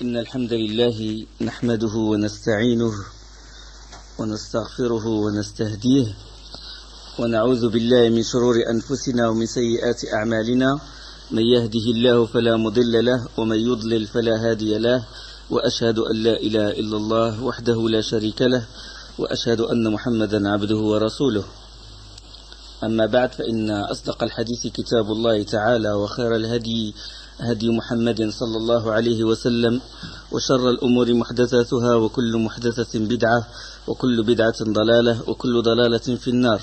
إن الحمد لله نحمده ونستعينه ونستغفره ونستهديه ونعوذ بالله من شرور أنفسنا ومن سيئات أعمالنا من يهده الله فلا مضل له ومن يضلل فلا هادي له وأشهد أن لا إله إلا الله وحده لا شريك له وأشهد أن محمدا عبده ورسوله. أما بعد فإن أصدق الحديث كتاب الله تعالى وخير الهدي هدي محمد صلى الله عليه وسلم وشر الأمور محدثاتها وكل محدثة بدعة وكل بدعة ضلالة وكل ضلالة في النار.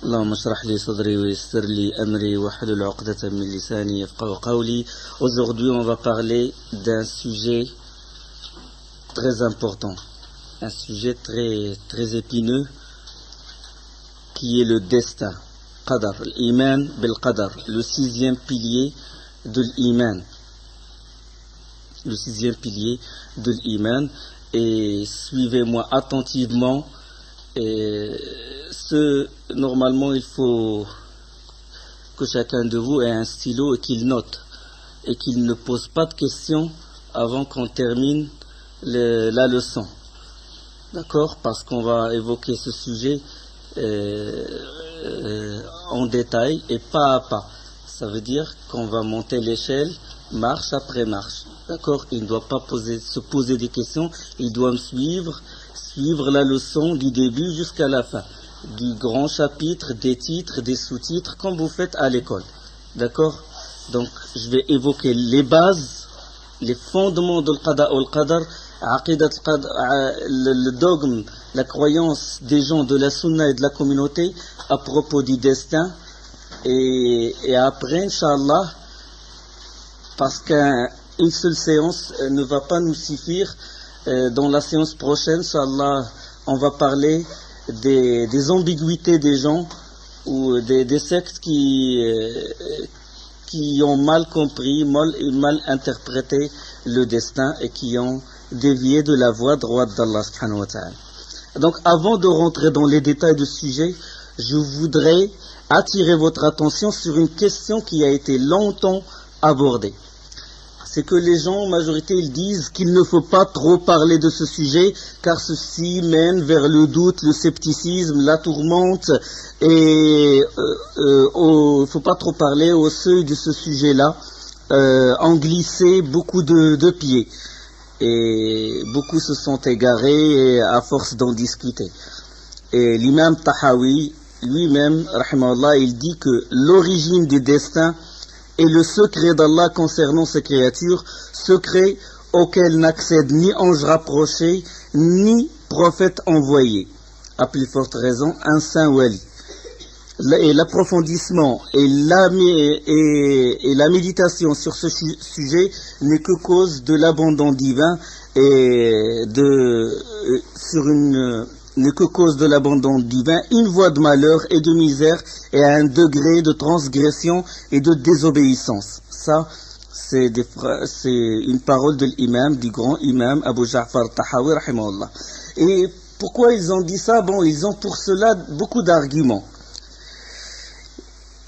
اللهم اشرح لي صدري ويسر لي أمري واحلل عقدة من لساني يفقهوا قولي. Aujourd'hui on va parler d'un sujet très important, un sujet très épineux qui est le destin. Qadar, l'iman bil-qadar, le sixième pilier de l'iman. Le sixième pilier de l'iman. Et suivez-moi attentivement. Normalement, il faut que chacun de vous ait un stylo et qu'il note. Et qu'il ne pose pas de questions avant qu'on termine la leçon. D'accord? Parce qu'on va évoquer ce sujet en détail et pas à pas. Ça veut dire qu'on va monter l'échelle marche après marche. D'accord? Il ne doit pas se poser des questions, il doit me suivre la leçon du début jusqu'à la fin. Du grand chapitre, des titres, des sous-titres, comme vous faites à l'école. D'accord? Donc, je vais évoquer les bases, les fondements de l'qada ou l'qadar, le dogme, la croyance des gens de la sunna et de la communauté à propos du destin. Et après, Inch'Allah, parce qu'une seule séance ne va pas nous suffire, dans la séance prochaine, Inch'Allah, on va parler des ambiguïtés des gens ou des sectes qui ont mal compris, mal interprété le destin et qui ont dévié de la voie droite d'Allah subhanahu wa ta'ala. Donc avant de rentrer dans les détails du sujet, je voudrais attirer votre attention sur une question qui a été longtemps abordée. C'est que les gens, en majorité, ils disent qu'il ne faut pas trop parler de ce sujet, car ceci mène vers le doute, le scepticisme, la tourmente, et il ne faut pas trop parler au seuil de ce sujet-là, en glisser beaucoup de pieds. Et beaucoup se sont égarés à force d'en discuter. Et l'imam Tahawi, lui-même, rahimahullah, il dit que l'origine du destin est le secret d'Allah concernant ses créatures, secret auquel n'accède ni ange rapproché, ni prophète envoyé. À plus forte raison, un saint wali. Et l'approfondissement et la méditation sur ce sujet n'est que cause de l'abandon divin et n'est que cause de l'abandon divin, une voie de malheur et de misère et à un degré de transgression et de désobéissance. Ça, c'est une parole de l'imam, du grand imam Abu Ja'far Tahawi rahimahullah. Et pourquoi ils ont dit ça? Bon, ils ont pour cela beaucoup d'arguments.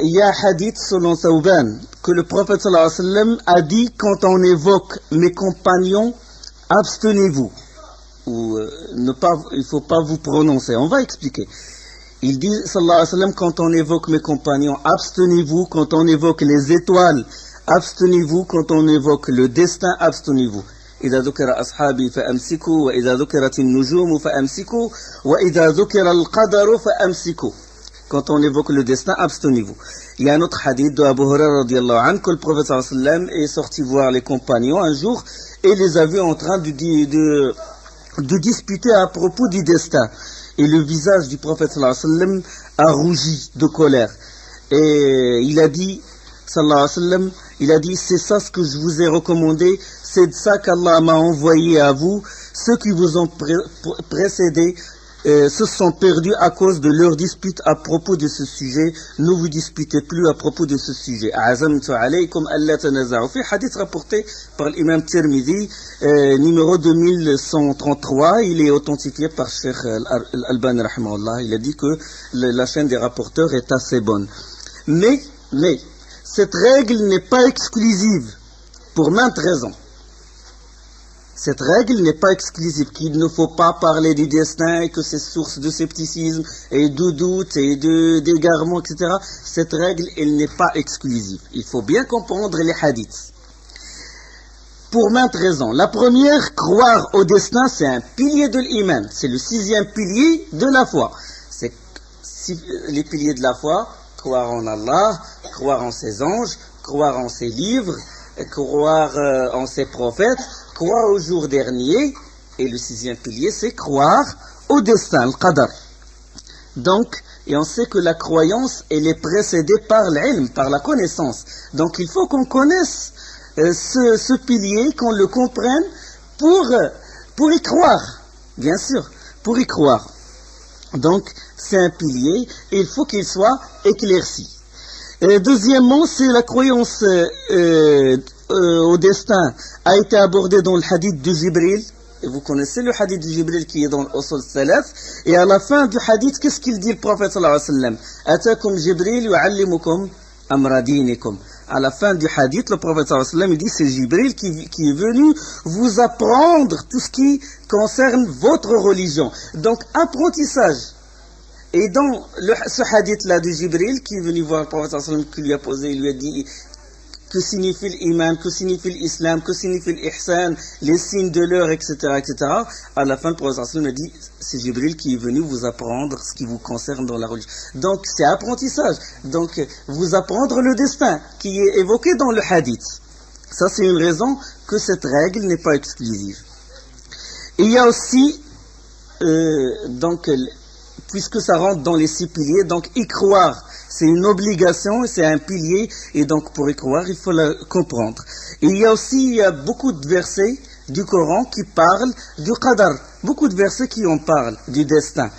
Il y a un hadith selon Thawban que le prophète sallallahu alayhi wa sallam a dit: quand on évoque mes compagnons, abstenez-vous. Ou il ne faut pas vous prononcer. On va expliquer. Il dit sallallahu alayhi wa sallam: quand on évoque mes compagnons, abstenez-vous. Quand on évoque les étoiles, abstenez-vous. Quand on évoque le destin, abstenez-vous. إذا ذكر أصحابي فأمسكوا وإذا ذكرت النجوم فأمسكوا وإذا ذكر القدر فأمسكوا. Quand on évoque le destin, abstenez-vous. Il y a un autre hadith de Abu Hurairah radiyallahu anhu que le prophète sallallahu alayhi wa sallam est sorti voir les compagnons un jour et les a vus en train de disputer à propos du destin. Et le visage du prophète sallallahu alayhi wa sallam a rougi de colère. Et il a dit, sallallahu alayhi wa sallam, il a dit: c'est ça ce que je vous ai recommandé, c'est de ça qu'Allah m'a envoyé à vous. Ceux qui vous ont précédés se sont perdus à cause de leur dispute à propos de ce sujet. Ne vous disputez plus à propos de ce sujet. Azamtu alaykum alla tanaza'u. Fi hadith rapporté par l'imam Tirmidhi, numéro 2133, il est authentifié par Cheikh Al-Albani rahimahullah. Il a dit que la chaîne des rapporteurs est assez bonne. Mais cette règle n'est pas exclusive pour maintes raisons. Cette règle n'est pas exclusive, qu'il ne faut pas parler du destin et que c'est source de scepticisme et de doute et d'égarement, etc. Cette règle, elle n'est pas exclusive. Il faut bien comprendre les hadiths. Pour maintes raisons. La première, croire au destin, c'est un pilier de l'iman. C'est le 6e pilier de la foi. C'est les piliers de la foi, croire en Allah, croire en ses anges, croire en ses livres, croire en ses prophètes, croire au jour dernier. Et le 6e pilier, c'est croire au destin, le qadar. Donc, et on sait que la croyance, elle est précédée par l'ilm, par la connaissance. Donc, il faut qu'on connaisse ce pilier, qu'on le comprenne pour y croire, bien sûr, pour y croire. Donc, c'est un pilier et il faut qu'il soit éclairci. Et deuxièmement, c'est la croyance au destin a été abordée dans le hadith de Jibril. Et vous connaissez le hadith de Jibril qui est dans l'Usul Salaf. Et à la fin du hadith, qu'est-ce qu'il dit le prophète sallallahu alayhi wa sallam? Atakum Jibril yu'allimukum amra dinikum. À la fin du hadith, le prophète sallallahu alayhi wa sallam, il dit, c'est Jibril qui est venu vous apprendre tout ce qui concerne votre religion. Donc, apprentissage. Et dans ce hadith-là de Jibril, qui est venu voir le prophète sallallahu alayhi wa sallam, qui lui a posé, il lui a dit, que signifie l'iman, que signifie l'islam, que signifie l'ihsan, les signes de l'heure, etc., etc. À la fin, le prophète sallallahu alayhi wa sallam a dit, c'est Jibril qui est venu vous apprendre ce qui vous concerne dans la religion. Donc, c'est apprentissage. Donc, vous apprendre le destin qui est évoqué dans le hadith. Ça, c'est une raison que cette règle n'est pas exclusive. Et il y a aussi, donc, puisque ça rentre dans les 6 piliers, donc y croire, c'est une obligation, c'est un pilier, et donc pour y croire, il faut la comprendre. Et il y a beaucoup de versets du Coran qui parlent du qadar, beaucoup de versets qui en parlent, du destin.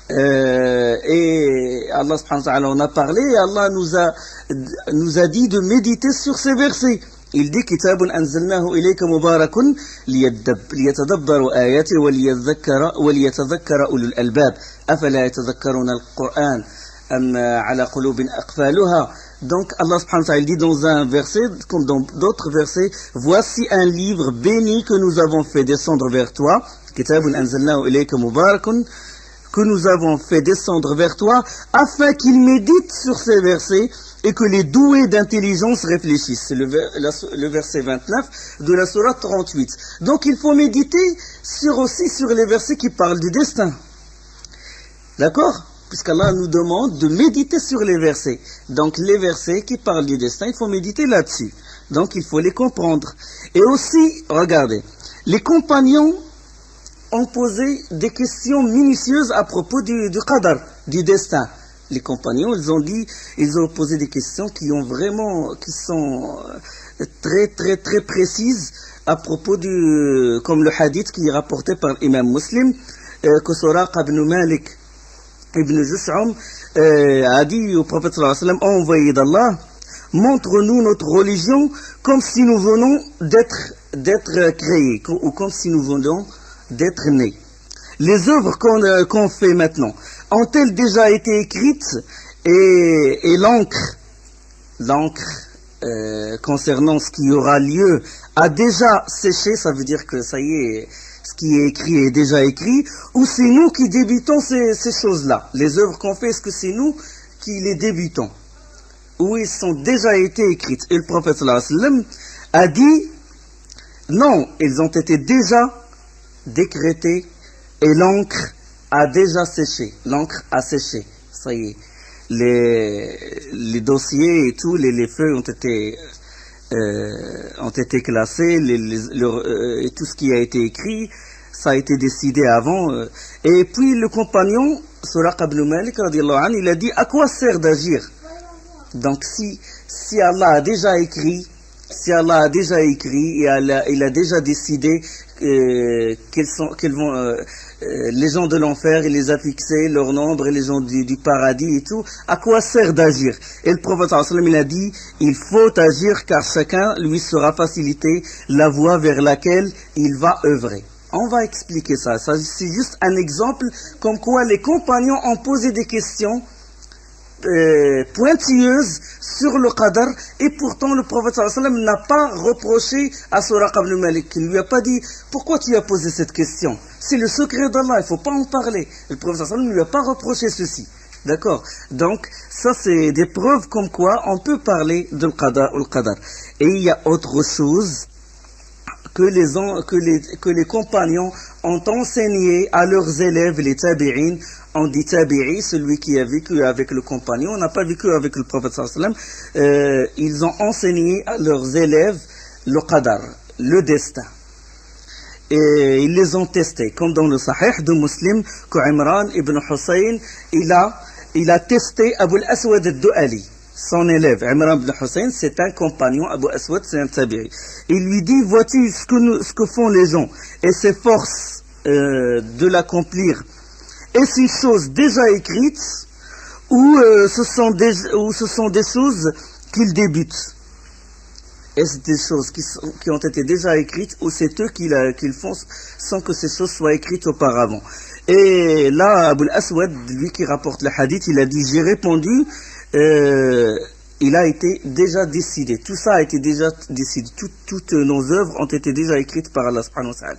Et Allah subhanahu wa ta'ala en a parlé, et Allah nous a dit de méditer sur ces versets. Il dit Kitabun anzalnahu ilayka mubarakun liyatadabbaru ayati wa liyatadhakkara ulul albab afala yatadhakkaruna al-Qur'an am ala qulubin aqfaluha. Donc Allah subhanahu wa ta'ala dit dans un verset comme dans d'autres versets, voici un livre béni que nous avons fait descendre vers toi, Kitabun anzalnahu ilayka mubarakun, que nous avons fait descendre vers toi afin qu'il médite sur ces versets et que les doués d'intelligence réfléchissent. C'est le verset 29 de la sourate 38. Donc il faut méditer aussi sur les versets qui parlent du destin. D'accord? Puisqu'Allah nous demande de méditer sur les versets. Donc les versets qui parlent du destin, il faut méditer là-dessus. Donc il faut les comprendre. Et aussi, regardez, les compagnons ont posé des questions minutieuses à propos du qadar, du destin. Les compagnons, ils ont posé des questions qui sont très, très, très précises à propos comme le hadith qui est rapporté par l'imam Muslim, que Suraq ibn Malik ibn Jus'um a dit au prophète sallallahu alayhi wa sallam, envoyé d'Allah, montre-nous notre religion comme si nous venons d'être créés, ou comme si nous venons d'être nés. Les œuvres qu'on fait maintenant ont-elles déjà été écrites et l'encre concernant ce qui aura lieu a déjà séché, ça veut dire que ça y est, ce qui est écrit est déjà écrit, ou c'est nous qui débutons ces choses-là? Les œuvres qu'on fait, est-ce que c'est nous qui les débutons? Ou ils sont déjà été écrites? Et le prophète sallallahu alayhi wa sallam a dit, non, ils ont été déjà décrétés et l'encre a déjà séché. L'encre a séché. Ça y est. Les dossiers et tout, les feuilles ont été classés, et tout ce qui a été écrit, ça a été décidé avant. Et puis le compagnon, Suraq ibn Malik, radiallahu anhu, il a dit, à quoi sert d'agir? Donc si Allah a déjà écrit, et il a déjà décidé quels vont les gens de l'enfer, il les a fixés, leur nombre, et les gens du paradis et tout, à quoi sert d'agir? Et le prophète sallallahu alayhi wa sallam, il a dit, il faut agir car chacun lui sera facilité la voie vers laquelle il va œuvrer. On va expliquer ça. C'est juste un exemple comme quoi les compagnons ont posé des questions pointilleuse sur le qadar, et pourtant le prophète sallallahu alayhi wa sallam n'a pas reproché à Suraqa ibn Malik. Il ne lui a pas dit pourquoi tu as posé cette question, c'est le secret d'Allah, il ne faut pas en parler. Le prophète sallallahu alayhi wa sallam ne lui a pas reproché ceci. D'accord? Donc ça c'est des preuves comme quoi on peut parler de le qadar. Et il y a autre chose que les compagnons ont enseigné à leurs élèves, les tabi'in. On dit tabi'i, celui qui a vécu avec le compagnon, on n'a pas vécu avec le prophète sallallahu alayhi wa sallam. Ils ont enseigné à leurs élèves le qadar, le destin. Et ils les ont testés, comme dans le Sahih de Muslim, que Imran ibn Hussein, il a testé Abu al-Aswad al-Du'ali, son élève. Imran ibn Hussein, c'est un compagnon, Abu Aswad, c'est un tabi'i. Il lui dit, vois-tu ce que font les gens et s'efforcent de l'accomplir. Est-ce une chose déjà écrite ou ce sont des choses qu'ils débutent? Est-ce des choses qui ont été déjà écrites ou c'est eux qui le font sans que ces choses soient écrites auparavant? Et là, Abu al-Aswad, lui qui rapporte le hadith, il a dit, j'ai répondu, il a été déjà décidé. Tout ça a été déjà décidé. Toutes nos œuvres ont été déjà écrites par Allah subhanahu wa ta'ala.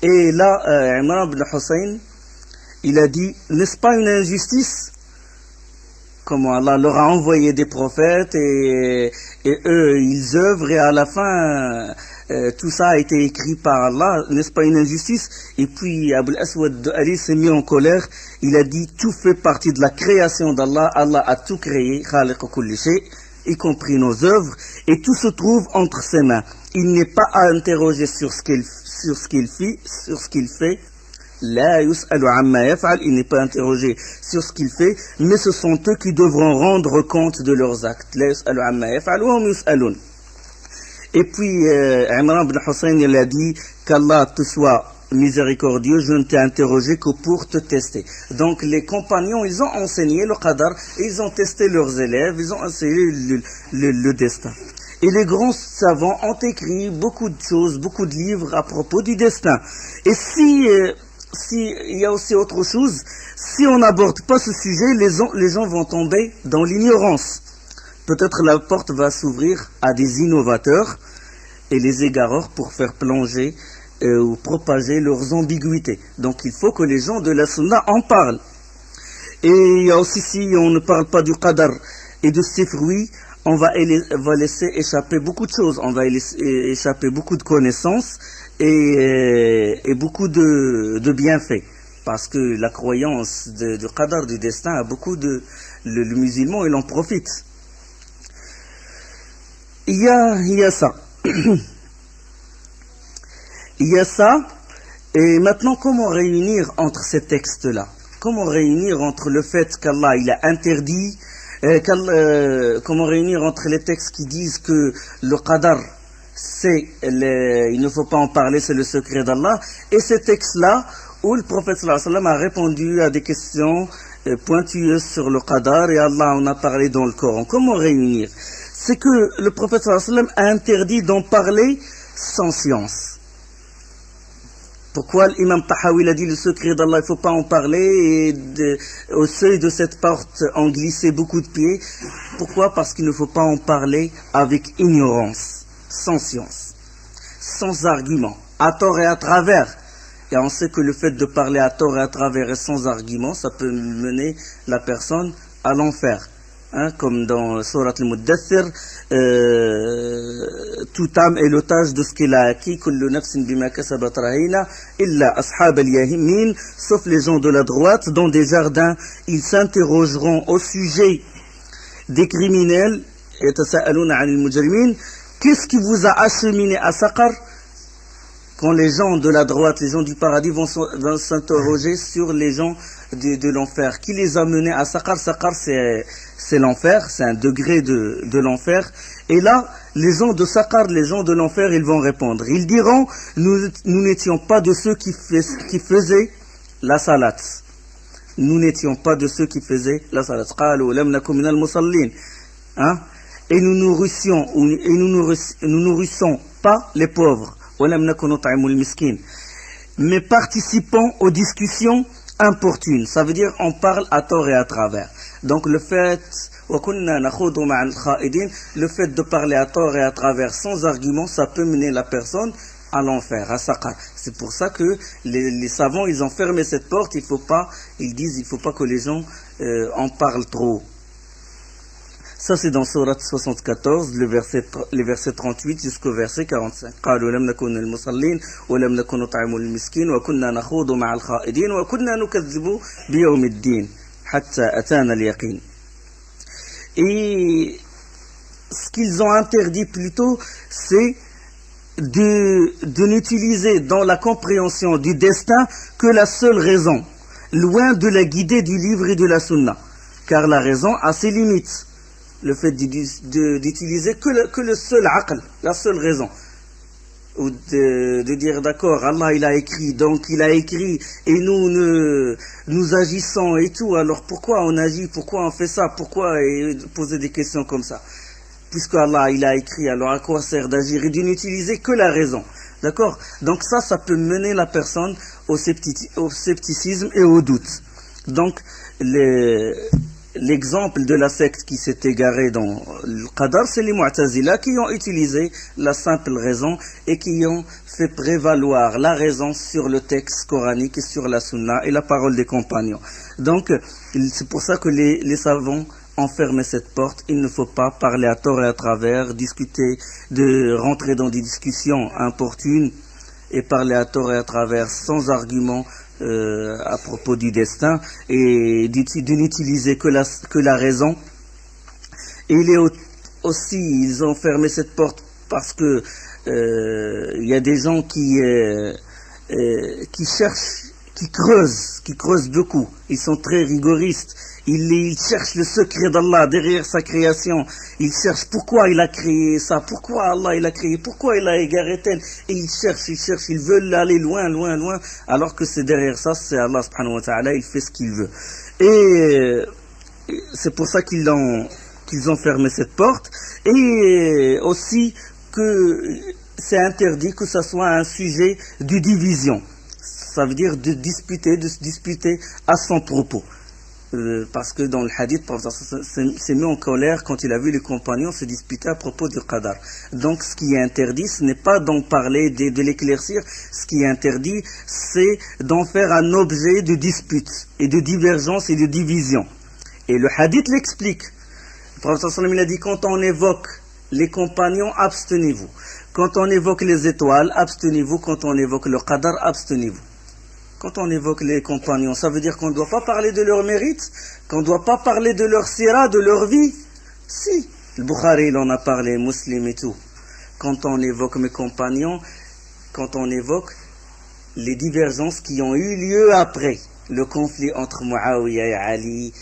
Et là, Imran ibn Hussein, il a dit, n'est-ce pas une injustice? Comment Allah leur a envoyé des prophètes et eux, ils œuvrent et à la fin, tout ça a été écrit par Allah. N'est-ce pas une injustice? Et puis, Abu al-Aswad Ali s'est mis en colère. Il a dit, tout fait partie de la création d'Allah. Allah a tout créé, khaliq kulli shay, y compris nos œuvres, et tout se trouve entre ses mains. Il n'est pas à interroger sur ce qu'il fait. La yus'alu amma yaf'al, il n'est pas interrogé sur ce qu'il fait, mais ce sont eux qui devront rendre compte de leurs actes. La yus'alu amma yaf'al wa hum yus'alun. Et puis Imran ibn Hussein, il a dit qu'Allah te soit miséricordieux, je ne t'ai interrogé que pour te tester. Donc les compagnons, ils ont enseigné le qadar, et ils ont testé leurs élèves, ils ont enseigné le destin. Et les grands savants ont écrit beaucoup de choses, beaucoup de livres à propos du destin. Et si il y a aussi autre chose, si on n'aborde pas ce sujet, les gens vont tomber dans l'ignorance. Peut-être la porte va s'ouvrir à des innovateurs et les égareurs pour faire plonger ou propager leurs ambiguïtés. Donc il faut que les gens de la sunna en parlent. Et il y a aussi, si on ne parle pas du qadar et de ses fruits, on va laisser échapper beaucoup de choses. On va laisser échapper beaucoup de connaissances et beaucoup de bienfaits. Parce que la croyance du qadar, du destin, a beaucoup de... Le musulman, il en profite. Il y a ça. Il y a ça. Et maintenant, comment réunir entre ces textes-là? Comment réunir entre le fait qu'Allah, il a interdit, comment réunir entre les textes qui disent que le qadar, il ne faut pas en parler, c'est le secret d'Allah, et ces textes-là où le prophète sallallahu alayhi wa sallam a répondu à des questions pointilleuses sur le qadar, et Allah en a parlé dans le Coran. Comment réunir? C'est que le prophète sallallahu alayhi wa sallam a interdit d'en parler sans science. Pourquoi l'imam Tahawi a dit le secret d'Allah, il ne faut pas en parler, et au seuil de cette porte on glissait beaucoup de pieds? Pourquoi? Parce qu'il ne faut pas en parler avec ignorance, sans science, sans argument, à tort et à travers. Et on sait que le fait de parler à tort et à travers et sans argument, ça peut mener la personne à l'enfer. Comme dans Surat al-Muddathir, toute âme est l'otage de ce qu'il a acquis, kullu nafsin bima kasabat rahina, illa ashab al-yamin, sauf les gens de la droite, dans des jardins, ils s'interrogeront au sujet des criminels, yatasa'aluna 'anil mujrimin, qu'est-ce qui vous a acheminé à Saqar? Quand les gens de la droite, les gens du paradis vont s'interroger sur les gens de l'enfer. Qui les a menés à Saqar? Saqar, c'est l'enfer, c'est un degré de l'enfer. Et là, les gens de Saqar, les gens de l'enfer, ils vont répondre. Ils diront, nous n'étions pas de ceux qui faisaient la salat. Nous n'étions pas de ceux qui faisaient la salat. Et nous nourrissons pas les pauvres. Mais participant aux discussions importune. Ça veut dire on parle à tort et à travers. Donc le fait de parler à tort et à travers sans argument, ça peut mener la personne à l'enfer, à Saqar. C'est pour ça que les savants, ils ont fermé cette porte. Ils disent il faut pas que les gens en parlent trop. Ça c'est dans Sourate 74, le verset 38 jusqu'au verset 45. قالوا لم نكن المصلين ولم نكن نطعم المسكين وكنا نخوض مع الخائضين وكنا نكذب بيوم الدين حتى أتانا اليقين. Et ce qu'ils ont interdit plutôt, c'est de n'utiliser dans la compréhension du destin que la seule raison, loin de la guidée du livre et de la sunna. Car la raison a ses limites. Le fait d'utiliser que le seul aql, la seule raison. Ou de dire d'accord, Allah il a écrit, donc il a écrit, et nous agissons et tout, alors pourquoi on agit, pourquoi on fait ça, pourquoi, et poser des questions comme ça. Puisque Allah il a écrit, alors à quoi sert d'agir et de n'utiliser que la raison. D'accord? Donc ça peut mener la personne au scepticisme et au doute. Donc l'exemple de la secte qui s'est égarée dans le Qadar, c'est les Mu'tazila qui ont utilisé la simple raison et qui ont fait prévaloir la raison sur le texte coranique et sur la sunna et la parole des compagnons. Donc c'est pour ça que les savants ont fermé cette porte. Il ne faut pas parler à tort et à travers, rentrer dans des discussions importunes et parler à tort et à travers sans argument à propos du destin et de n'utiliser que la raison. Et ils ont fermé cette porte parce que il y a des gens qui cherchent, qui creusent beaucoup. Ils sont très rigoristes. Ils cherchent le secret d'Allah derrière sa création. Ils cherchent pourquoi il a créé ça, pourquoi Allah il a créé, pourquoi il a égaré tel. Et ils cherchent, ils veulent aller loin, alors que c'est derrière ça, c'est Allah subhanahu wa ta'ala, il fait ce qu'il veut. Et c'est pour ça qu'ils ont fermé cette porte. Et aussi que c'est interdit que ça soit un sujet de division. Ça veut dire de se disputer à son propos. Parce que dans le hadith, le prophète s'est mis en colère quand il a vu les compagnons se disputer à propos du qadar. Donc ce qui est interdit, ce n'est pas d'en parler, de l'éclaircir. Ce qui est interdit, c'est d'en faire un objet de dispute et de divergence et de division. Et le hadith l'explique. Le prophète il a dit, quand on évoque les compagnons, abstenez-vous. Quand on évoque les étoiles, abstenez-vous. Quand on évoque le qadar, abstenez-vous. Quand on évoque les compagnons, ça veut dire qu'on ne doit pas parler de leur mérite, qu'on ne doit pas parler de leur sira, de leur vie. Si, le Bukhari il en a parlé, Muslim et tout. Quand on évoque mes compagnons, quand on évoque les divergences qui ont eu lieu après le conflit entre Muawiyah et Ali,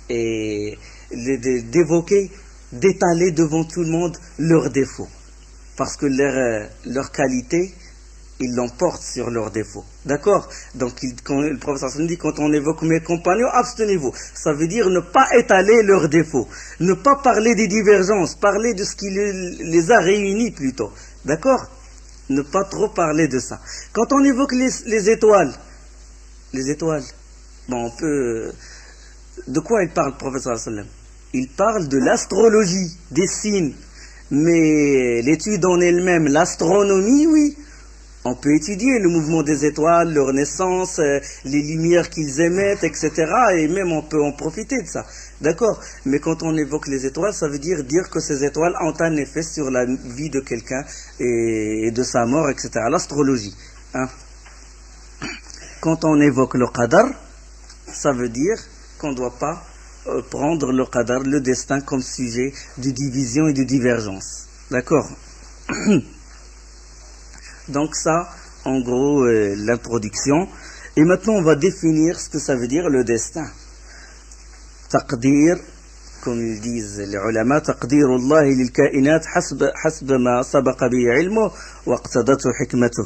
et d'évoquer, d'étaler devant tout le monde leurs défauts. Parce que leur qualité, ils l'emportent sur leurs défauts. D'accord? Donc, quand le professeur dit, quand on évoque mes compagnons, abstenez-vous. Ça veut dire ne pas étaler leurs défauts. Ne pas parler des divergences. Parler de ce qui les a réunis plutôt. D'accord? Ne pas trop parler de ça. Quand on évoque les étoiles, bon, on peut... De quoi il parle, le professeur sallam? Il parle de l'astrologie, des signes. Mais l'étude en elle-même, l'astronomie, oui. On peut étudier le mouvement des étoiles, leur naissance, les lumières qu'ils émettent, etc. Et même on peut en profiter de ça. D'accord? Mais quand on évoque les étoiles, ça veut dire que ces étoiles ont un effet sur la vie de quelqu'un et de sa mort, etc. L'astrologie. Hein? Quand on évoque le qadar, ça veut dire qu'on ne doit pas prendre le qadar, le destin, comme sujet de division et de divergence. D'accord? Donc ça, en gros, l'introduction. Et maintenant, on va définir ce que ça veut dire le destin. Taqdir, comme ils disent les ulama, taqdir Allah lil kainat hasba ma sabaqa bi ilmu wa iqtadatu hikmatuh.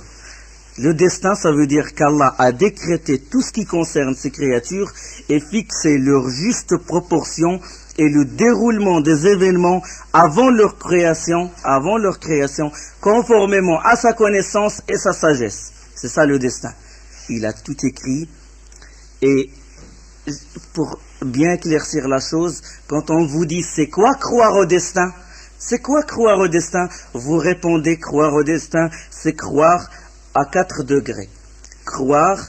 Le destin, ça veut dire qu'Allah a décrété tout ce qui concerne ces créatures et fixé leur juste proportion et le déroulement des événements avant leur création, conformément à sa connaissance et sa sagesse. C'est ça le destin. Il a tout écrit Et pour bien éclaircir la chose, quand on vous dit c'est quoi croire au destin? C'est quoi croire au destin? Vous répondez croire au destin, c'est croire à 4 degrés. Croire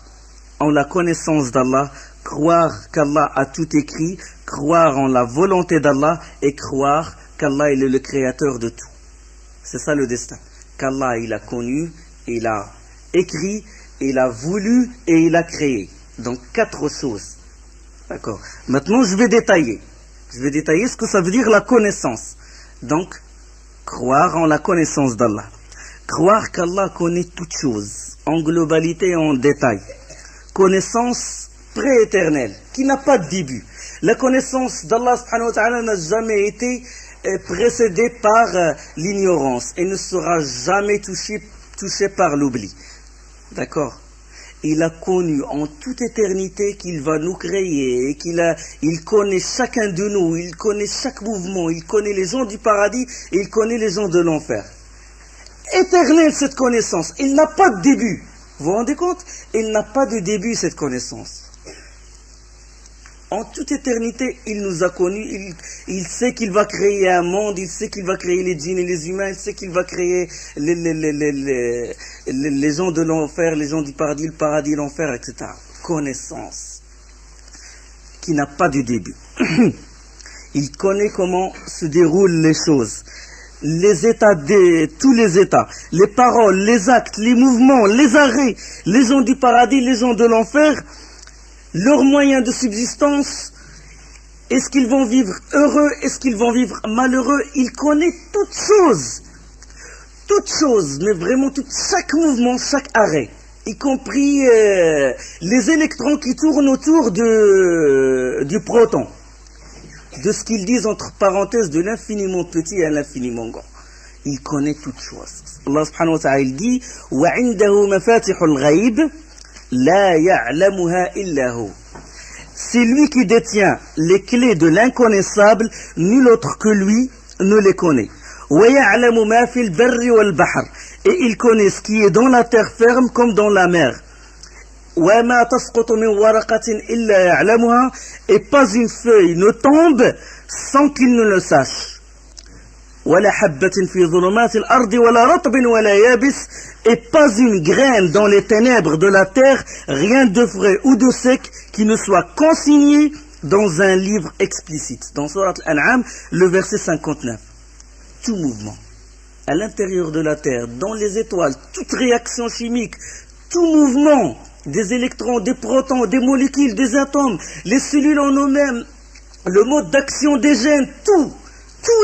en la connaissance d'Allah, croire qu'Allah a tout écrit, croire en la volonté d'Allah et croire qu'Allah il est le créateur de tout. C'est ça le destin. Qu'Allah il a connu, il a écrit, il a voulu et il a créé. Donc 4 choses. D'accord. Maintenant je vais détailler. Je vais détailler ce que ça veut dire la connaissance. Donc, croire en la connaissance d'Allah. Croire qu'Allah connaît toutes choses, en globalité et en détail. Connaissance prééternelle, qui n'a pas de début. La connaissance d'Allah subhanahu wa ta'ala n'a jamais été précédée par l'ignorance et ne sera jamais touchée par l'oubli. D'accord? Il a connu en toute éternité qu'il va nous créer et il connaît chacun de nous, il connaît chaque mouvement, il connaît les gens du paradis et il connaît les gens de l'enfer. Éternelle cette connaissance, il n'a pas de début. Vous vous rendez compte? Il n'a pas de début cette connaissance. En toute éternité, il nous a connus, il sait qu'il va créer un monde, il sait qu'il va créer les djinns et les humains, il sait qu'il va créer les gens de l'enfer, les gens du paradis, le paradis, l'enfer, etc. Connaissance qui n'a pas de début. Il connaît comment se déroulent les choses, les états, tous les états, les paroles, les actes, les mouvements, les arrêts, les gens du paradis, les gens de l'enfer, leurs moyens de subsistance, est-ce qu'ils vont vivre heureux, est-ce qu'ils vont vivre malheureux, il connaît toutes choses, mais vraiment chaque mouvement, chaque arrêt, y compris les électrons qui tournent autour du proton, de ce qu'ils disent entre parenthèses de l'infiniment petit à l'infiniment grand. Il connaît toutes choses. Allah subhanahu wa ta'ala il dit وَعِنْدَهُ مَفَاتِحُ الْغَيْبِ La ya'lamuha illa hu. C'est lui qui détient les clés de l'inconnaissable, nul autre que lui ne les connaît. Wa ya'lamu ma fil barri wal bahr. Et il connaît ce qui est dans la terre ferme comme dans la mer. Wa ma tasqutu min waraqatin illa ya'lamuha. Et pas une feuille ne tombe sans qu'il ne le sache. ولا حبة في ظلمات الأرض ولا رطب ولا يابس. Et pas une graine dans les ténèbres de la terre, rien de frais ou de sec qui ne soit consigné dans un livre explicite. Dans Surat Al-An'am, le verset 59. Tout mouvement à l'intérieur de la terre, dans les étoiles, toute réaction chimique, tout mouvement des électrons, des protons, des molécules, des atomes, les cellules en eux-mêmes, le mode d'action des gènes, tout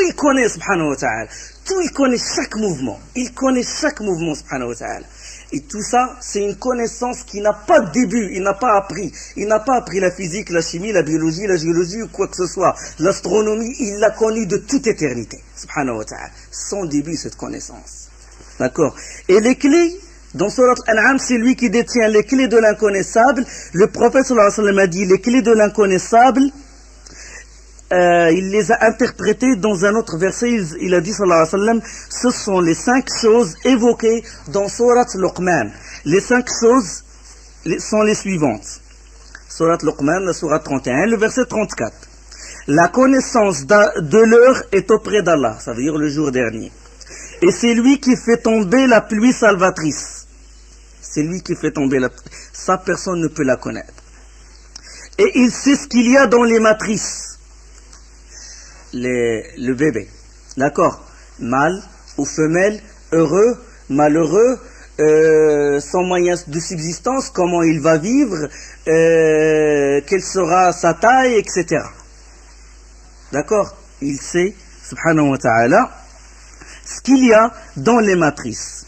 il connaît, subhanahu wa ta'ala. Tout, il connaît chaque mouvement. Il connaît chaque mouvement, subhanahu wa ta'ala. Et tout ça, c'est une connaissance qui n'a pas de début. Il n'a pas appris. Il n'a pas appris la physique, la chimie, la biologie, la géologie ou quoi que ce soit. L'astronomie, il l'a connue de toute éternité, subhanahu wa ta'ala. Sans début, cette connaissance. D'accord? Et les clés, dans Surat Al-An'am, c'est lui qui détient les clés de l'inconnaissable. Le prophète sallallahu alayhi wa sallam a dit, les clés de l'inconnaissable, il les a interprétés dans un autre verset. Il a dit sallallahu alayhi wa sallam, ce sont les 5 choses évoquées dans Surat Luqman. Les 5 choses sont les suivantes. Surat Luqman, la Surat 31, le verset 34. La connaissance de l'heure est auprès d'Allah, ça veut dire le jour dernier. Et c'est lui qui fait tomber la pluie salvatrice. C'est lui qui fait tomber la pluie. Ça, personne ne peut la connaître. Et il sait ce qu'il y a dans les matrices. Le bébé, d'accord, mâle ou femelle, heureux, malheureux, sans moyens de subsistance, comment il va vivre, quelle sera sa taille, etc. D'accord, il sait, subhanahu wa ta'ala, ce qu'il y a dans les matrices.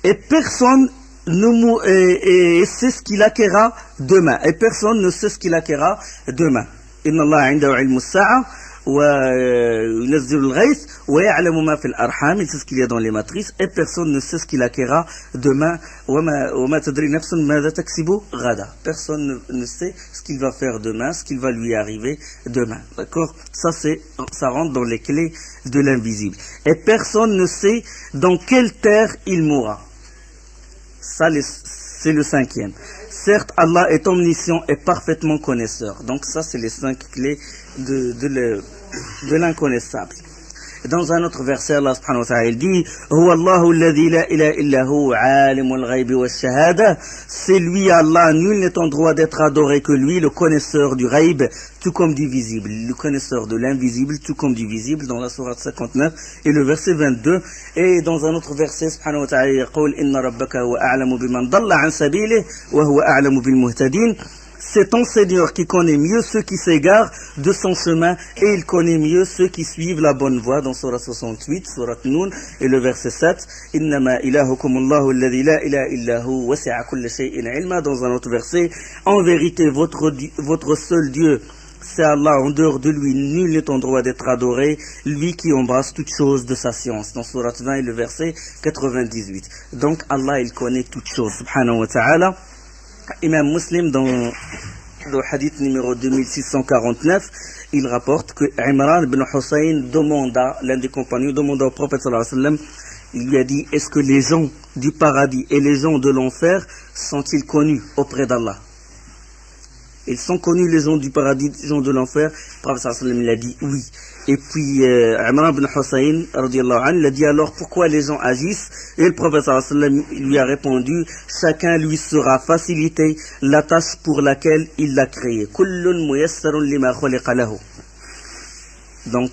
Et personne ne sait ce qu'il acquérera demain. Et personne ne sait ce qu'il acquérera demain. Inna Allah indahu ilmu as-sa'a. وينزل الغيث ويعلم ما في الأرحام. Il sait ce qu'il y a dans les matrices et personne ne sait ce qu'il acquérera demain. وما تدري نفس ماذا تكسب غدا. Personne ne sait ce qu'il va faire demain, ce qu'il va lui arriver demain. D'accord? Ça rentre dans les clés de l'invisible. Et personne ne sait dans quelle terre il mourra. Ça, C'est le cinquième. Certes, Allah est omniscient et parfaitement connaisseur. Donc ça, c'est les 5 clés de l'inconnaissable. Dans un autre verset, Allah subhanahu wa ta'ala, il dit Huwa Allahu alladhi la ilaha illa hu alimul ghaybi wa shahada. C'est lui, Allah, nul n'est en droit d'être adoré que lui, le connaisseur du ghaib, tout comme du visible. Le connaisseur de l'invisible, tout comme du visible, dans la sourate 59 et le verset 22. Et dans un autre verset, subhanahu wa ta'ala, il dit Inna rabbaka huwa a'lamu biman dalla an sabilihi wa huwa a'lamu bil muhtadin. C'est ton Seigneur qui connaît mieux ceux qui s'égarent de son chemin et il connaît mieux ceux qui suivent la bonne voie dans Surah 68, Surah Noun et le verset 7. Innama ilahukumullahu alladhi la ilaha illahu wasi'a kulli shay'in ilma. Dans un autre verset, en vérité votre seul Dieu, c'est Allah, en dehors de lui, nul n'est en droit d'être adoré, lui qui embrasse toute chose de sa science. Dans Surah 20 et le verset 98. Donc Allah, il connaît toutes choses, subhanahu wa ta'ala. Imam Muslim, dans le hadith numéro 2649, il rapporte que Imran ibn Hussein l'un des compagnons demanda au prophète sallallahu alayhi wa sallam, il lui a dit, est-ce que les gens du paradis et les gens de l'enfer sont-ils connus auprès d'Allah? Ils sont connus, les gens du paradis, les gens de l'enfer. Le prophète sallallahu alayhi wa sallam, il a dit oui. Et puis Imran ibn Hussein radiyallahu anhu, il a dit alors pourquoi les gens agissent? Et le prophète sallallahu alayhi wa sallam lui a répondu, chacun lui sera facilité la tâche pour laquelle il l'a créé. Kullun muyassarun lima khuliqa lahu. Donc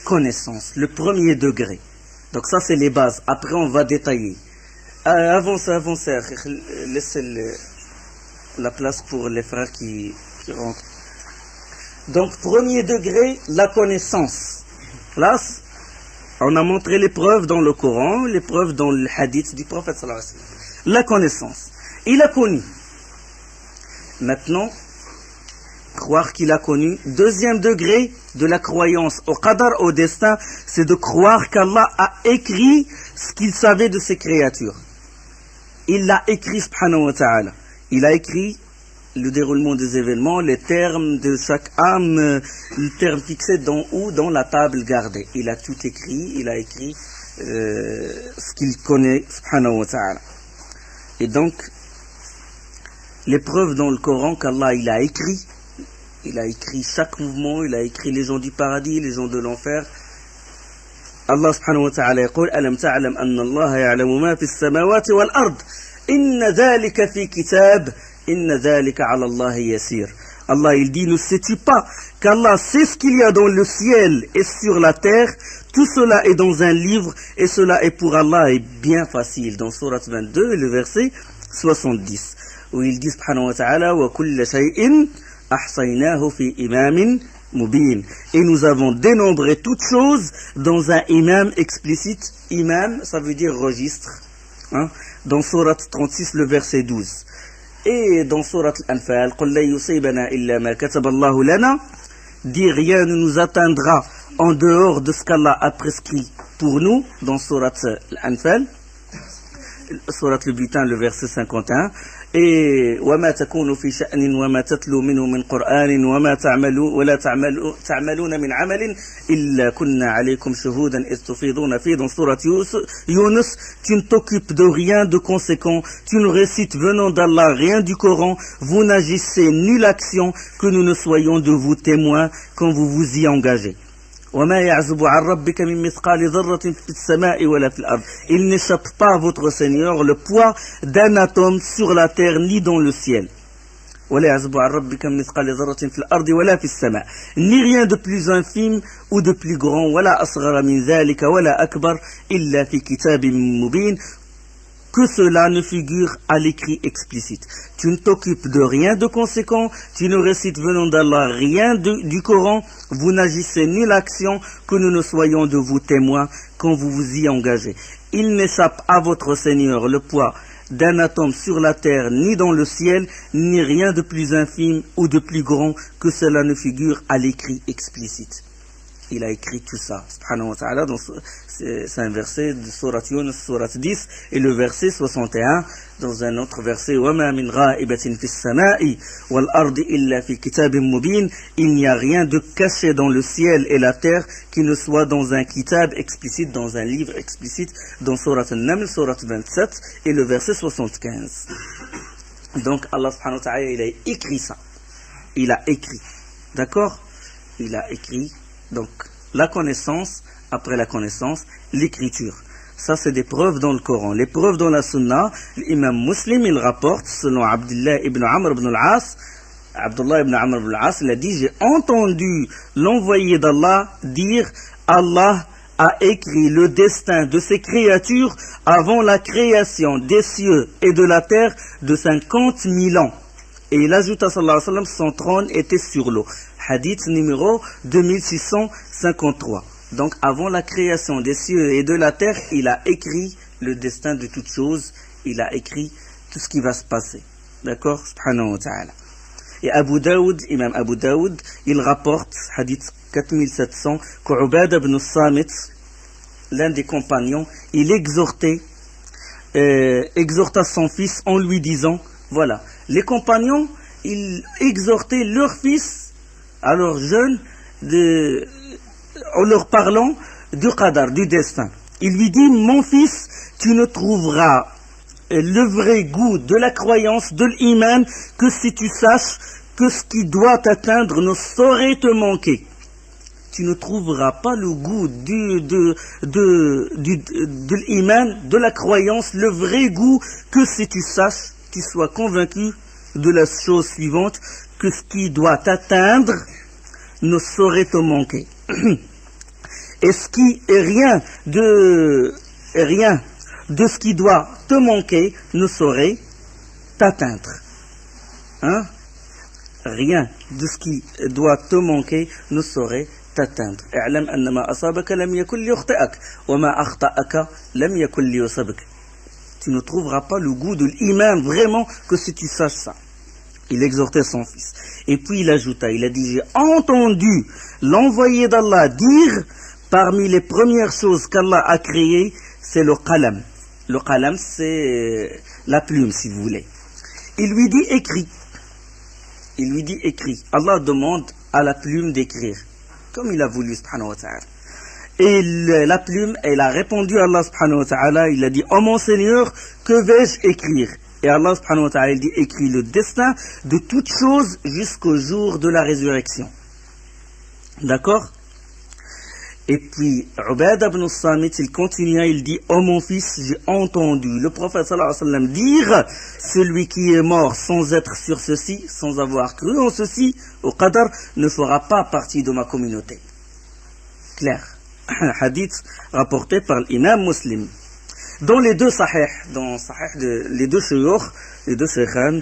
connaissance, le premier degré. Donc ça c'est les bases. Après on va détailler. Avancez, laissez la place pour les frères qui rentrent. Donc, premier degré, la connaissance. Là, on a montré les preuves dans le Coran, les preuves dans le hadith du prophète sallallahu alayhi wa sallam. La connaissance. Il a connu. Maintenant, croire qu'il a connu. Deuxième degré de la croyance au qadar, au destin, c'est de croire qu'Allah a écrit ce qu'il savait de ses créatures. Il l'a écrit, subhanahu wa ta'ala. Il a écrit le déroulement des événements, les termes de chaque âme, le terme fixé dans la table gardée. Il a tout écrit, il a écrit ce qu'il connaît, subhanahu wa ta'ala. Et donc, les preuves dans le Coran qu'Allah il a écrit chaque mouvement, il a écrit les gens du paradis, les gens de l'enfer. Allah subhanahu wa ta'ala يقول ألم تعلم أن الله يعلم ما في السماوات والأرض إن ذلك في كتاب إن ذلك على الله يسير. Allah il dit, ne sais-tu pas qu'Allah sait ce qu'il y a dans le ciel et sur la terre, tout cela est dans un livre et cela est pour Allah est bien facile. Dans Surat 22 le verset 70 où il dit subhanahu wa ta'ala wa kulla shay'in ahsaynahu fi imamin mubin. Et nous avons dénombré toutes choses dans un imam explicite. Imam ça veut dire registre, hein? Dans Surat 36 le verset 12. Et dans Surat Al-Anfal, قُلْ لَا يُصِيبَنَا إِلَّا مَا كَتَبَ اللَّهُ لَنَا, dit rien ne nous atteindra en dehors de ce qu'Allah a prescrit pour nous. Dans Surat Al-Anfal, Surat le butin, le verset 51. Et وَمَا تَكُونُ فِي شَأْنٍ وَمَا تَتْلُو مِنْهُ مِنْ قُرْآنٍ وَمَا وَلَا تَعْمَلُونَ مِنْ عَمَلٍ إِلَّا كُنَّا عَلَيْكُمْ شُهُودًا إِذْ تُفِيضُونَ فِيهِ. Dans Surat Yunus, tu ne t'occupes de rien de conséquent, tu ne récites venant d'Allah rien du Coran, vous n'agissez nulle action que nous ne soyons de vous témoins quand vous vous y engagez. وَمَا يَعْزُبُ عَنْ رَبِّكَ مِنْ مِثْقَالِ ذَرَّةٍ فِي السَّمَاءِ وَلَا فِي الْأَرْضِ. Il n'échappe pas à votre Seigneur le poids d'un atome sur la terre ni dans le ciel. وَلَا يَعْزُبُ عَنْ رَبِّكَ مِنْ مِثْقَالِ ذَرَّةٍ فِي الْأَرْضِ وَلَا فِي السَّمَاءِ. Ni rien de plus infime ou de plus grand. وَلَا أَصْغَرَ مِنْ ذَلِكَ وَلَا أَكْبَرَ إِلَّا فِي كِتَابٍ مُبِينٍ. Que cela ne figure à l'écrit explicite. Tu ne t'occupes de rien de conséquent, tu ne récites venant d'Allah rien du Coran, vous n'agissez nulle action que nous ne soyons de vous témoins quand vous vous y engagez. Il n'échappe à votre Seigneur le poids d'un atome sur la terre, ni dans le ciel, ni rien de plus infime ou de plus grand que cela ne figure à l'écrit explicite. il a écrit tout ça, subhanahu wa ta'ala. C'est un verset de Surat Yunus, Surat 10, et le verset 61, dans un autre verset, وَمَا مِنْ غَائِبَةٍ فِي السَّمَاءِ وَالْأَرْضِ إِلَّا فِي كِتَابٍ مُبِينٍ. Il n'y a rien de caché dans le ciel et la terre qui ne soit dans un kitab explicite, dans un livre explicite, dans Surat An-Naml, Surat 27, et le verset 75. Donc Allah subhanahu wa ta'ala, il a écrit ça. Il a écrit. D'accord? Il a écrit. Donc, la connaissance, après la connaissance, l'écriture. Ça, c'est des preuves dans le Coran. Les preuves dans la Sunna, l'imam Muslim, il rapporte, selon Abdullah ibn Amr ibn al-As, Abdullah ibn Amr ibn al-As, il a dit, j'ai entendu l'envoyé d'Allah dire, Allah a écrit le destin de ses créatures avant la création des cieux et de la terre de 50 000 ans. Et il ajouta, sallallahu alayhi wa sallam, son trône était sur l'eau. Hadith numéro 2653. Donc, avant la création des cieux et de la terre, il a écrit le destin de toutes choses. Il a écrit tout ce qui va se passer. D'accord? Subhanahu wa ta'ala. Et Abu Daoud, imam Abu Daoud, il rapporte, hadith 4700, qu'Ubad ibn Samit, l'un des compagnons, il exhorta son fils en lui disant, voilà, les compagnons, ils exhortaient leur fils, alors jeunes, en leur parlant du qadar, du destin. Il lui dit, mon fils, tu ne trouveras le vrai goût de la croyance, de l'iman, que si tu saches que ce qui doit t'atteindre ne saurait te manquer. Tu ne trouveras pas le goût de l'iman, de la croyance, le vrai goût, que si tu saches, tu sois convaincu de la chose suivante, que ce qui doit t'atteindre ne saurait te manquer. Et rien de ce qui doit te manquer ne saurait t'atteindre. Hein? Rien de ce qui doit te manquer ne saurait t'atteindre. اعلم أن ما أصابك لم يكن ليخطئك وما أخطأك لم يكن ليصبك. Tu ne trouveras pas le goût de l'iman vraiment que si tu saches ça. Il exhortait son fils. Et puis il ajouta, il a dit, j'ai entendu l'envoyé d'Allah dire, parmi les premières choses qu'Allah a créées, c'est le qalam. Le qalam, c'est la plume, si vous voulez. Il lui dit, écris. Il lui dit, écris. Allah demande à la plume d'écrire, comme il a voulu, subhanahu wa ta'ala. Et la plume, elle a répondu à Allah, subhanahu wa ta'ala, il a dit, oh mon Seigneur, que vais-je écrire? Et Allah, subhanahu wa ta'ala, il dit, écris le destin de toutes choses jusqu'au jour de la résurrection. D'accord? Et puis, Ubad ibn Samit, il continua, il dit, oh mon fils, j'ai entendu le prophète sallallahu alayhi wa sallam dire, celui qui est mort sans être sur ceci, sans avoir cru en ceci, au qadar, ne fera pas partie de ma communauté. Clair. Hadith rapporté par l'imam Muslim. Dans les deux sahih, les deux shaykhan,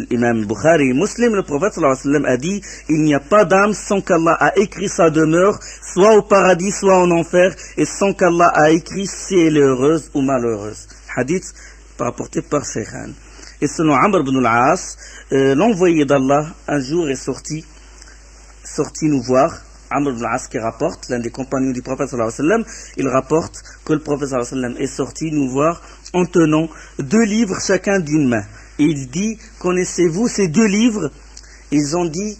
l'imam Bukhari et Muslim, le prophète sallallahu alayhi wa sallam a dit, il n'y a pas d'âme sans qu'Allah a écrit sa demeure, soit au paradis, soit en enfer, et sans qu'Allah a écrit si elle est heureuse ou malheureuse. Hadith rapporté par shaykhan. Et selon Amr ibn al-As, l'envoyé d'Allah, un jour est sorti nous voir. Amr ibn al-As qui rapporte, l'un des compagnons du prophète sallallahu alayhi wa sallam, il rapporte que le prophète sallallahu alayhi wa sallam est sorti nous voir en tenant 2 livres chacun d'une main. Et il dit, connaissez-vous ces 2 livres? Ils ont dit,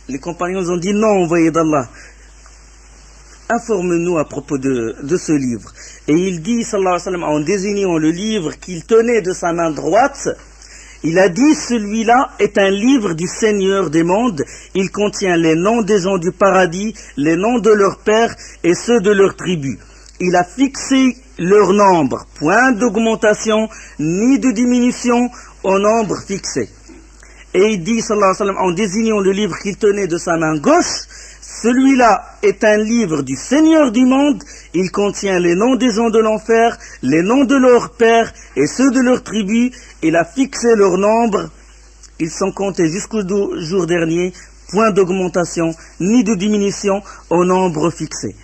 les compagnons ont dit, non, envoyé d'Allah, informe-nous à propos de ce livre. Et il dit, sallallahu alayhi wa sallam, en désignant le livre qu'il tenait de sa main droite, il a dit, celui-là est un livre du Seigneur des mondes, il contient les noms des gens du paradis, les noms de leurs pères et ceux de leurs tribus. Il a fixé leur nombre, point d'augmentation ni de diminution au nombre fixé. Et il dit, sallallahu alayhi wa sallam, en désignant le livre qu'il tenait de sa main gauche, celui-là est un livre du Seigneur du monde, il contient les noms des gens de l'enfer, les noms de leurs pères et ceux de leurs tribus, il a fixé leur nombre, ils sont comptés jusqu'au jour dernier, point d'augmentation ni de diminution au nombre fixé.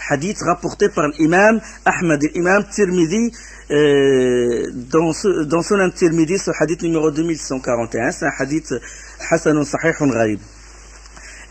Hadith rapporté par l'imam Ahmad et l'imam Tirmidhi, dans Sunan Tirmidhi, ce hadith numéro 2141, c'est un hadith Hasanun Sahihun Gharib.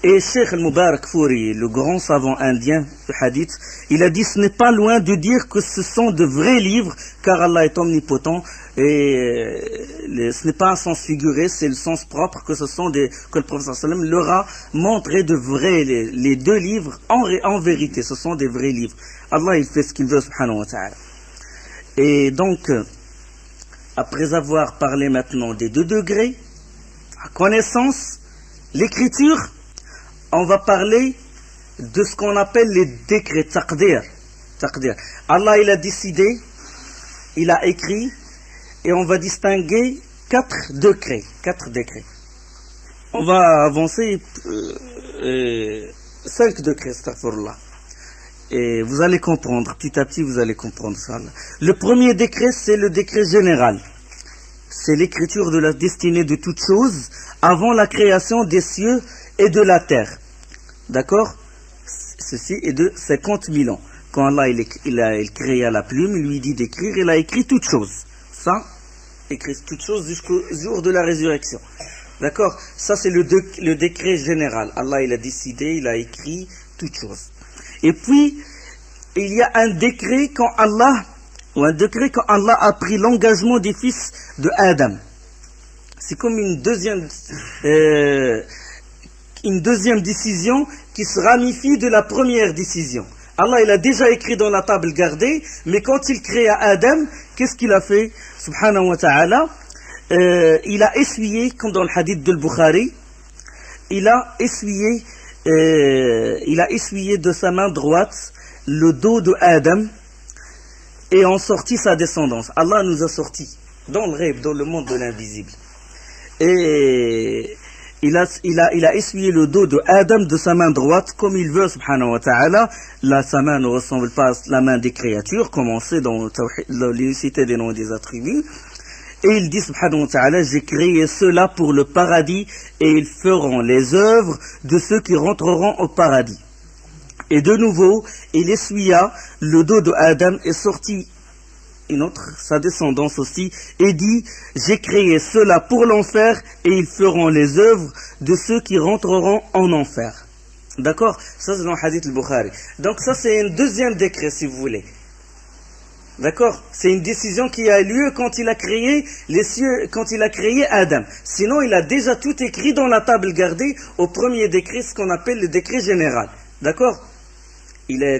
Et Cheikh al-Mubarak Fouri, le grand savant indien du hadith, il a dit ce n'est pas loin de dire que ce sont de vrais livres, car Allah est omnipotent, et ce n'est pas un sens figuré, c'est le sens propre, que que le prophète sallam leur a montré de vrais, les deux livres, en vérité, ce sont des vrais livres. Allah, il fait ce qu'il veut, subhanahu wa ta'ala. Et donc, après avoir parlé maintenant des 2 degrés, la connaissance, l'écriture, on va parler de ce qu'on appelle les décrets, taqdir. Allah, il a décidé, il a écrit, et on va distinguer 4 décrets. On va avancer 5 décrets, astaghfirullah. Et vous allez comprendre, petit à petit vous allez comprendre ça. Le premier décret, c'est le décret général. C'est l'écriture de la destinée de toutes choses avant la création des cieux et de la terre. D'accord? Ceci est de 50 000 ans. Quand Allah il créa la plume, il lui dit d'écrire, il a écrit toutes choses. Ça, écrit toutes choses jusqu'au jour de la résurrection. D'accord? Ça c'est le décret général. Allah il a décidé, il a écrit toutes choses. Et puis, il y a un décret quand Allah a pris l'engagement des fils de Adam. C'est comme une deuxième décision qui se ramifie de la première décision. Allah, il a déjà écrit dans la table gardée, mais quand il créa Adam, qu'est-ce qu'il a fait? Subhanahu wa ta'ala, il a essuyé, comme dans le hadith de Bukhari, il a essuyé de sa main droite le dos de Adam et en sortit sa descendance. Allah nous a sortis dans le rêve, dans le monde de l'invisible. Et il a essuyé le dos de Adam de sa main droite comme il veut, subhanahu wa ta'ala. Là, sa main ne ressemble pas à la main des créatures, comme on sait dans l'unicité des noms et des attributs. Et il dit, subhanahu wa ta'ala, j'ai créé cela pour le paradis et ils feront les œuvres de ceux qui rentreront au paradis. Et de nouveau, il essuya le dos de Adam et sortit sa descendance aussi, et dit, j'ai créé cela pour l'enfer et ils feront les œuvres de ceux qui rentreront en enfer. D'accord? Ça c'est dans le hadith al-Bukhari. Donc ça c'est un deuxième décret si vous voulez. D'accord? C'est une décision qui a lieu quand il a créé les cieux, quand il a créé Adam. Sinon il a déjà tout écrit dans la table gardée au premier décret, ce qu'on appelle le décret général. D'accord?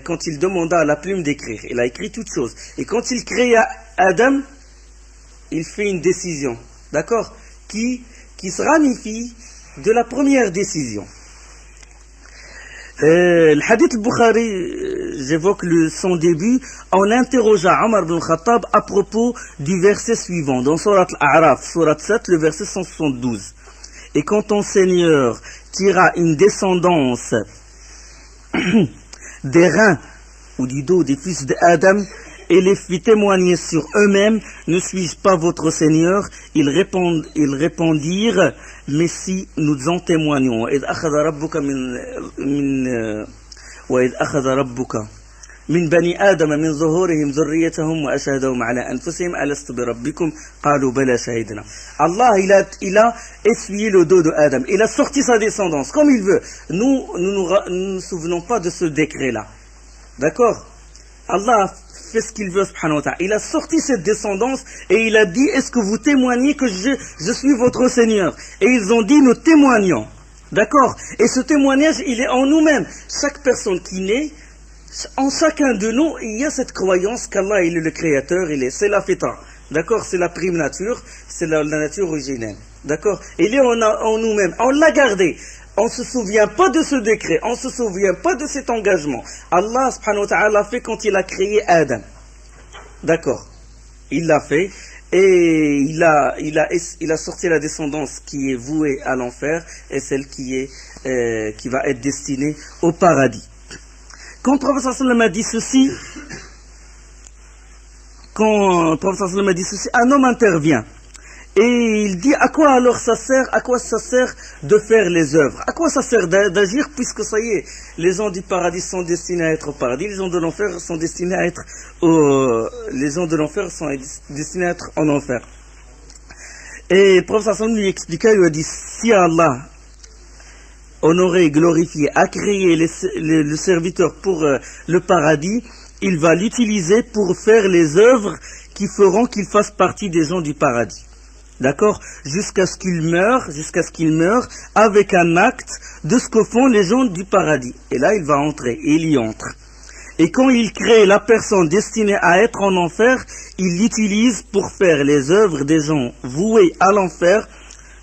Quand il demanda à la plume d'écrire, il a écrit toutes choses. Et quand il créa Adam, il fait une décision, d'accord, qui se ramifie de la première décision. Le hadith al-Bukhari, j'évoque son début, on interrogea Omar ibn Khattab à propos du verset suivant, dans Surat al-A'raf, Surat 7, le verset 172. Et quand ton Seigneur tira une descendance des reins ou du dos des fils d'Adam et les fit témoigner sur eux-mêmes, ne suis-je pas votre Seigneur? Ils répondirent, mais si nous en témoignons. وَإِذْ أَخَذَ رَبُّكَ مِنْ بَنِي آدَمَ مِنْ ظُهُورِهِمْ ذُرِّيَّتَهُمْ وَأَشْهَدَهُمْ عَلَى أَنفُسِهِمْ أَلَسْتُ بِرَبِّكُمْ قَالُوا بَلَى شَهِدْنَا. Allah, il a essuyé le dos de Adam. Il a sorti sa descendance comme il veut. Nous nous souvenons pas de ce décret-là. D'accord? Allah fait ce qu'il veut, subhanahu wa ta'ala. Il a sorti cette descendance et il a dit, est-ce que vous témoignez que je suis votre Seigneur? Et ils ont dit, nous témoignons. D'accord? Et ce témoignage, il est en nous-mêmes. Chaque personne qui naît, en chacun de nous, il y a cette croyance qu'Allah, il est le créateur, c'est la fitra. D'accord? C'est la prime nature, c'est la nature originelle. D'accord? Il est en nous-mêmes. On l'a gardé. On ne se souvient pas de ce décret, on ne se souvient pas de cet engagement. Allah subhanahu wa ta'ala l'a fait quand il a créé Adam. D'accord? Il l'a fait et il a sorti la descendance qui est vouée à l'enfer et celle qui va être destinée au paradis. Quand le prophète sallallahu alayhi wa sallam un homme intervient. Et il dit, à quoi ça sert de faire les œuvres? À quoi ça sert d'agir, puisque ça y est, les gens du paradis sont destinés à être au paradis, les gens de l'enfer sont destinés à être en enfer. Et le prophète sallallahu lui expliqua, il lui a dit, si Allah honoré et glorifié, a créé le serviteur pour le paradis, il va l'utiliser pour faire les œuvres qui feront qu'il fasse partie des gens du paradis. D'accord? Jusqu'à ce qu'il meure avec un acte de ce que font les gens du paradis. Et là, il va entrer, et il y entre. Et quand il crée la personne destinée à être en enfer, il l'utilise pour faire les œuvres des gens voués à l'enfer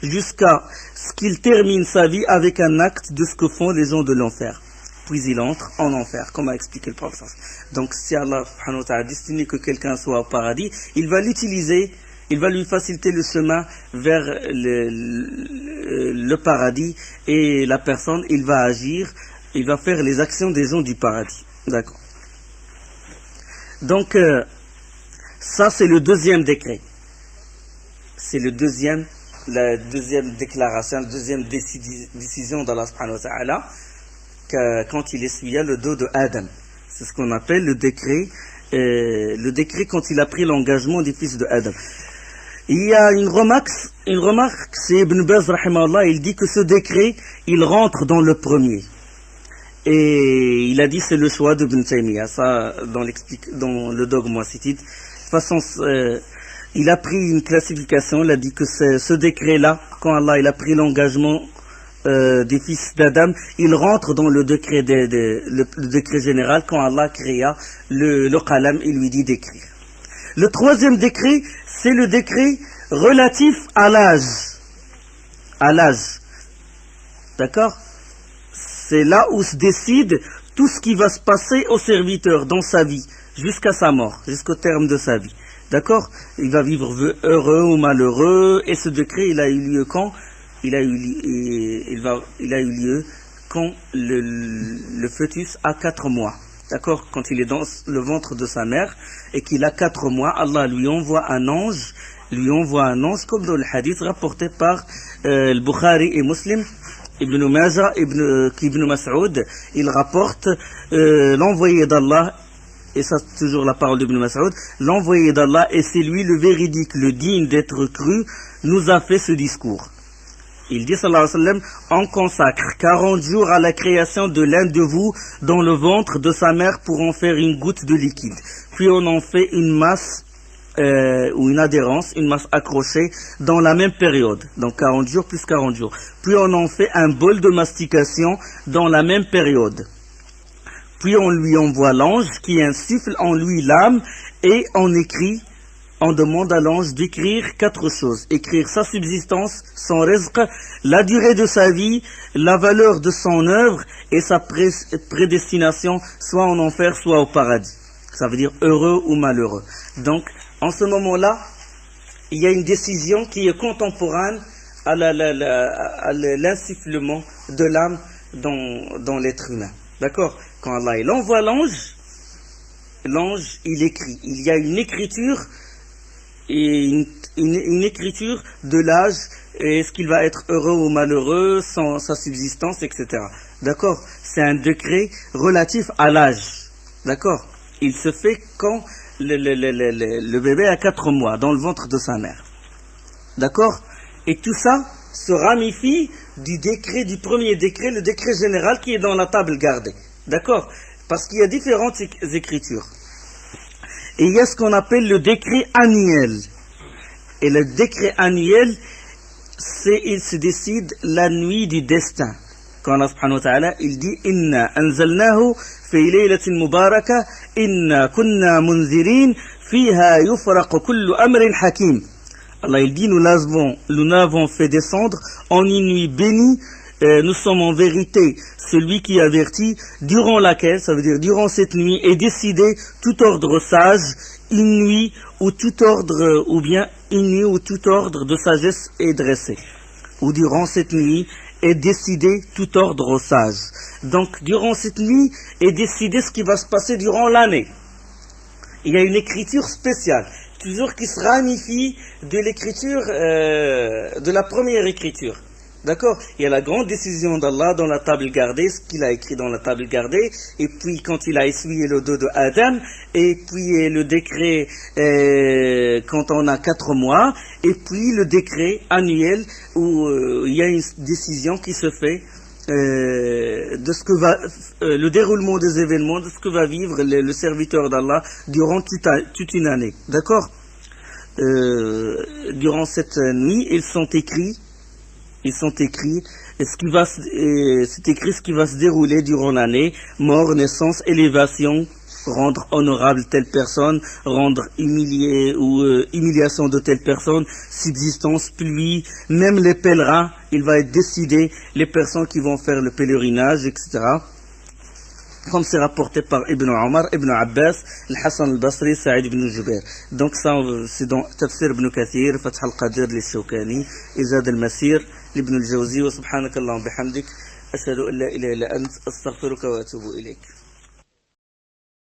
jusqu'à ce qu'il termine sa vie avec un acte de ce que font les gens de l'enfer. Puis il entre en enfer, comme a expliqué le professeur. Donc si Allah subhanahu wa ta'ala a destiné que quelqu'un soit au paradis, il va l'utiliser, il va lui faciliter le chemin vers le paradis, et la personne, il va agir, il va faire les actions des gens du paradis. D'accord. Donc ça c'est le deuxième décret. C'est la deuxième déclaration, la deuxième décision d'Allah subhanahu wa ta'ala quand il essuya le dos de Adam. C'est ce qu'on appelle le décret quand il a pris l'engagement des fils de Adam. Il y a une remarque, c'est Ibn Baz rahimahullah, il dit que ce décret, il rentre dans le premier. Et il a dit c'est le choix de Ibn Taymiyyah, ça dans le dogme wasittite. De toute façon, il a pris une classification, il a dit que c'est ce décret-là, quand Allah il a pris l'engagement des fils d'Adam, il rentre dans le décret le décret général quand Allah créa le qalam, il lui dit d'écrire. Le troisième décret, c'est le décret relatif à l'âge. À l'âge. D'accord? C'est là où se décide tout ce qui va se passer au serviteur dans sa vie, jusqu'à sa mort, jusqu'au terme de sa vie. D'accord? Il va vivre heureux ou malheureux, et ce décret, il a eu lieu quand? Il a eu lieu quand le fœtus a 4 mois. D'accord? Quand il est dans le ventre de sa mère et qu'il a 4 mois, Allah lui envoie un ange, comme dans le hadith rapporté par le Bukhari et Muslim, Ibn Majah, Ibn Mas'ud, il rapporte l'envoyé d'Allah, et ça c'est toujours la parole d'Ibn Mas'ud, l'envoyé d'Allah, et c'est lui le véridique, le digne d'être cru, nous a fait ce discours. Il dit sallallahu alayhi wa sallam, on consacre 40 jours à la création de l'un de vous dans le ventre de sa mère pour en faire une goutte de liquide. Puis on en fait une masse ou une adhérence, une masse accrochée dans la même période. Donc 40 jours plus 40 jours. Puis on en fait un bol de mastication dans la même période. Puis on lui envoie l'ange qui insuffle en lui l'âme et on demande à l'ange d'écrire 4 choses. Écrire sa subsistance, son rizq, la durée de sa vie, la valeur de son œuvre et sa prédestination, soit en enfer, soit au paradis. Ça veut dire heureux ou malheureux. Donc, en ce moment-là, il y a une décision qui est contemporaine à l'insufflement de l'âme dans l'être humain. D'accord? Quand Allah il envoie l'ange, il écrit. Il y a une écriture, et une écriture de l'âge, est-ce qu'il va être heureux ou malheureux, sa subsistance, etc. D'accord? C'est un décret relatif à l'âge. D'accord? Il se fait quand le bébé a 4 mois dans le ventre de sa mère. D'accord? Et tout ça se ramifie du premier décret, le décret général qui est dans la table gardée. D'accord? Parce qu'il y a différentes écritures. Et il y a ce qu'on appelle le décret annuel. Et le décret annuel, il se décide la nuit du destin. Quand Allah subhanahu wa ta'ala, il dit « Inna anzalnahu fi laylatin mubaraka, inna kunna munzirin, fiha yufraqu kullu amrin hakim » Allah il dit « Nous l'avons fait descendre en une nuit bénie, nous sommes en vérité celui qui avertit, durant laquelle, ça veut dire durant cette nuit, est décidé tout ordre sage, une nuit où tout ordre, ou bien une nuit où tout ordre de sagesse est dressé. Ou durant cette nuit est décidé tout ordre sage. Donc durant cette nuit est décidé ce qui va se passer durant l'année. Il y a une écriture spéciale, toujours qui se ramifie de l'écriture, de la première écriture. D'accord? Il y a la grande décision d'Allah dans la table gardée, ce qu'il a écrit dans la table gardée, et puis quand il a essuyé le dos de Adam, et puis le décret quand on a 4 mois, et puis le décret annuel où il y a une décision qui se fait de ce que va le déroulement des événements, de ce que va vivre le serviteur d'Allah durant toute une année. D'accord? Durant cette nuit, ils sont écrits, et c'est écrit ce qui va se dérouler durant l'année: mort, naissance, élévation, rendre honorable telle personne, rendre humilié ou humiliation de telle personne, subsistance, pluie, même les pèlerins, il va être décidé, les personnes qui vont faire le pèlerinage, etc. Comme c'est rapporté par Ibn Omar, Ibn Abbas, Al-Hassan al-Basri, Saïd ibn Jubair. Donc ça, c'est dans Tafsir ibn Kathir, Fath al-Qadir, Shawkani, Izad al-Masir, Ibn al-Jawzi, wa subhanakallahum bihamdik, ashhadu an la ilaha illa ant, astaghfiruka wa atubu ilayk.